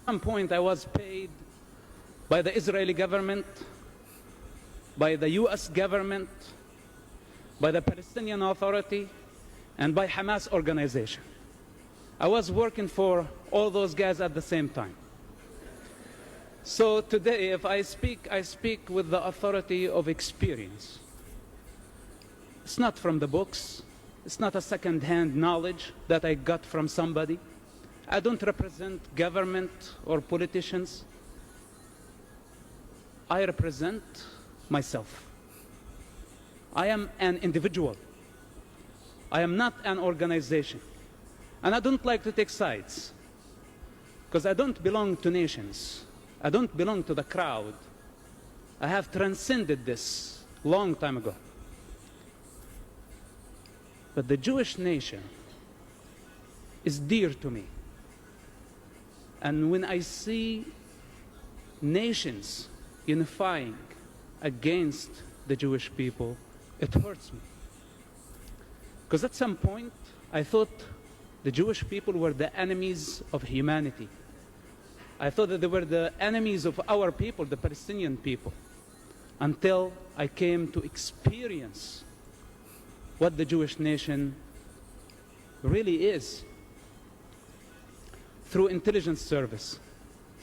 some point I was paid by the Israeli government, by the US government, by the Palestinian Authority, and by Hamas organization. I was working for all those guys at the same time. So today, if I speak with the authority of experience. It's not from the books. It's not a second-hand knowledge that I got from somebody. I don't represent government or politicians. I represent myself. I am an individual. I am not an organization. And I don't like to take sides, because I don't belong to nations. I don't belong to the crowd. I have transcended this long time ago. But the Jewish nation is dear to me. And when I see nations unifying against the Jewish people, it hurts me. Because at some point, I thought the Jewish people were the enemies of humanity. I thought that they were the enemies of our people, the Palestinian people, until I came to experience what the Jewish nation really is through intelligence service,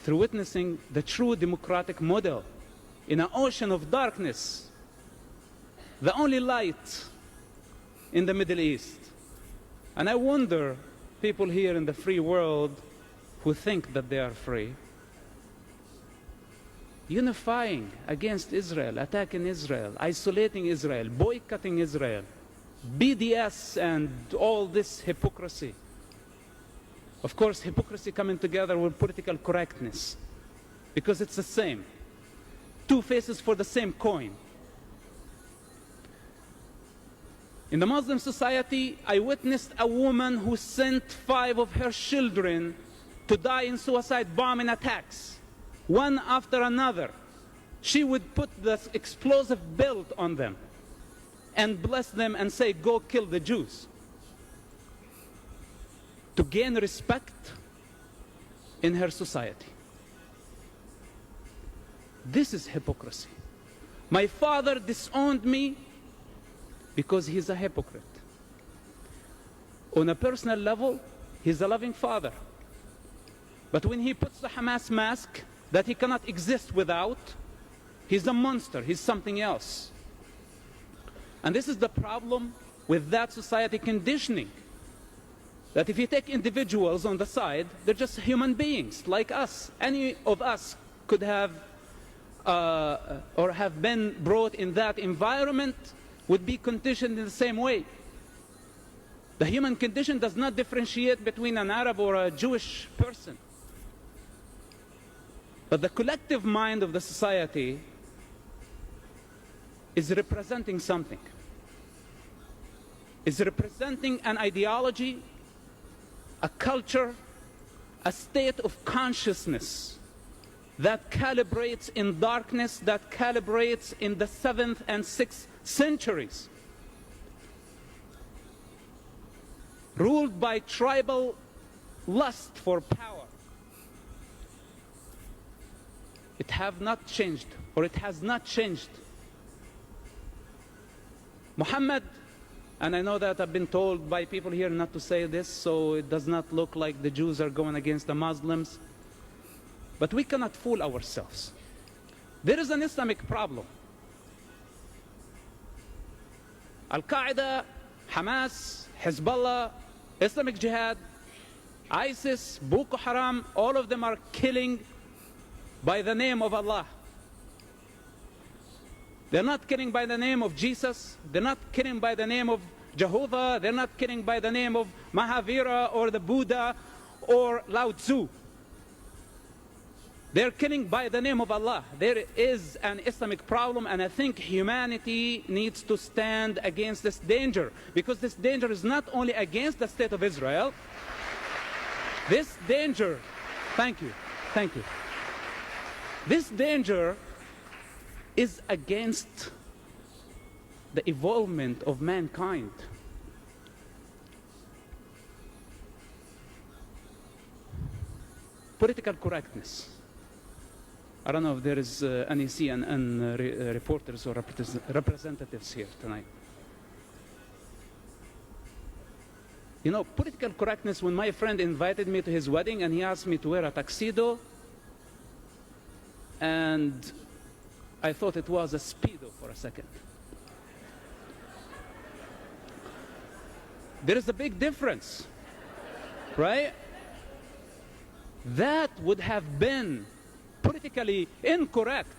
through witnessing the true democratic model in an ocean of darkness, the only light in the Middle East. And I wonder, people here in the free world who think that they are free, unifying against Israel, attacking Israel, isolating Israel, boycotting Israel, BDS and all this hypocrisy. Of course, hypocrisy coming together with political correctness, because it's the same. Two faces for the same coin. In the Muslim society, I witnessed a woman who sent 5 of her children to die in suicide bombing attacks, one after another. She would put the explosive belt on them and bless them and say, "Go kill the Jews," to gain respect in her society. This is hypocrisy. My father disowned me because he's a hypocrite. On a personal level, he's a loving father. But when he puts the Hamas mask that he cannot exist without, he's a monster, he's something else. And this is the problem with that society conditioning. That if you take individuals on the side, they're just human beings like us. Any of us could have or have been brought in that environment, would be conditioned in the same way. The human condition does not differentiate between an Arab or a Jewish person. But the collective mind of the society is representing something. Is representing an ideology, a culture, a state of consciousness that calibrates in darkness, that calibrates in the 7th and 6th centuries, ruled by tribal lust for power. It have not changed, or it has not changed. Muhammad, and I know that I've been told by people here not to say this, so it does not look like the Jews are going against the Muslims, but we cannot fool ourselves. There is an Islamic problem. Al-Qaeda, Hamas, Hezbollah, Islamic Jihad, ISIS, Boko Haram, all of them are killing by the name of Allah. They're not killing by the name of Jesus. They're not killing by the name of Jehovah. They're not killing by the name of Mahavira or the Buddha or Lao Tzu. They're killing by the name of Allah. There is an Islamic problem, and I think humanity needs to stand against this danger, because this danger is not only against the state of Israel. This danger, thank you. This danger is against the evolvement of mankind. political correctness. I don't know if there is any CNN reporters or representatives here tonight. You know, political correctness, when my friend invited me to his wedding and he asked me to wear a tuxedo, and I thought it was a Speedo for a second. There is a big difference, right? That would have been politically incorrect.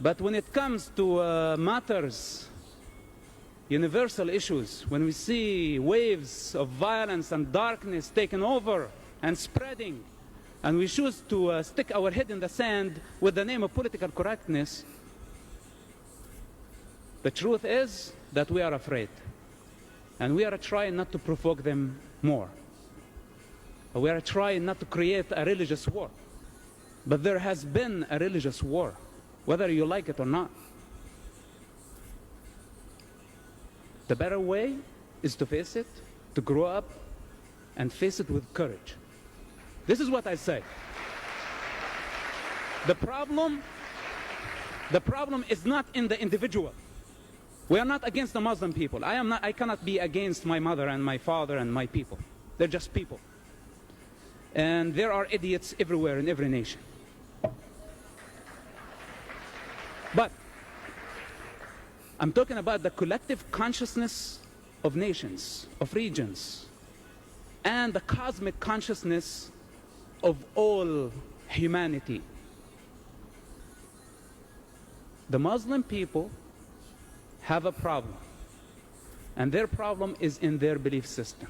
But when it comes to matters, universal issues, when we see waves of violence and darkness taking over and spreading, and we choose to stick our head in the sand with the name of political correctness, the truth is that we are afraid. And we are trying not to provoke them more. We are trying not to create a religious war. But there has been a religious war, whether you like it or not. The better way is to face it, to grow up, and face it with courage. This is what I say. The problem is not in the individual. We are not against the Muslim people. I cannot be against my mother and my father and my people. They're just people. And there are idiots everywhere in every nation. But I'm talking about the collective consciousness of nations, of regions, and the cosmic consciousness of all humanity. The Muslim people have a problem, and their problem is in their belief system.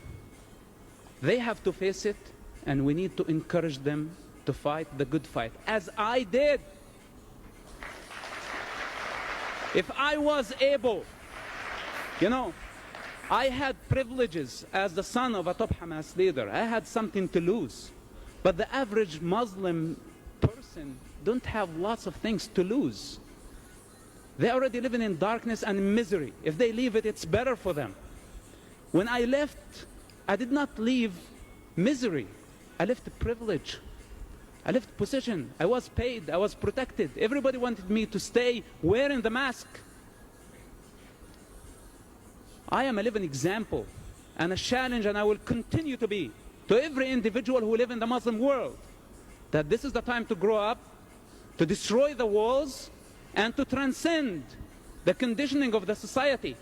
They have to face it, and we need to encourage them to fight the good fight, as I did. If I was able, you know, I had privileges as the son of a top Hamas leader. I had something to lose. But the average Muslim person don't have lots of things to lose. They're already living in darkness and misery. If they leave it, it's better for them. When I left, I did not leave misery. I left privilege. I left position. I was paid. I was protected. Everybody wanted me to stay wearing the mask. I am a living example and a challenge, and I will continue to be, to every individual who lives in the Muslim world, that this is the time to grow up, to destroy the walls, and to transcend the conditioning of the society.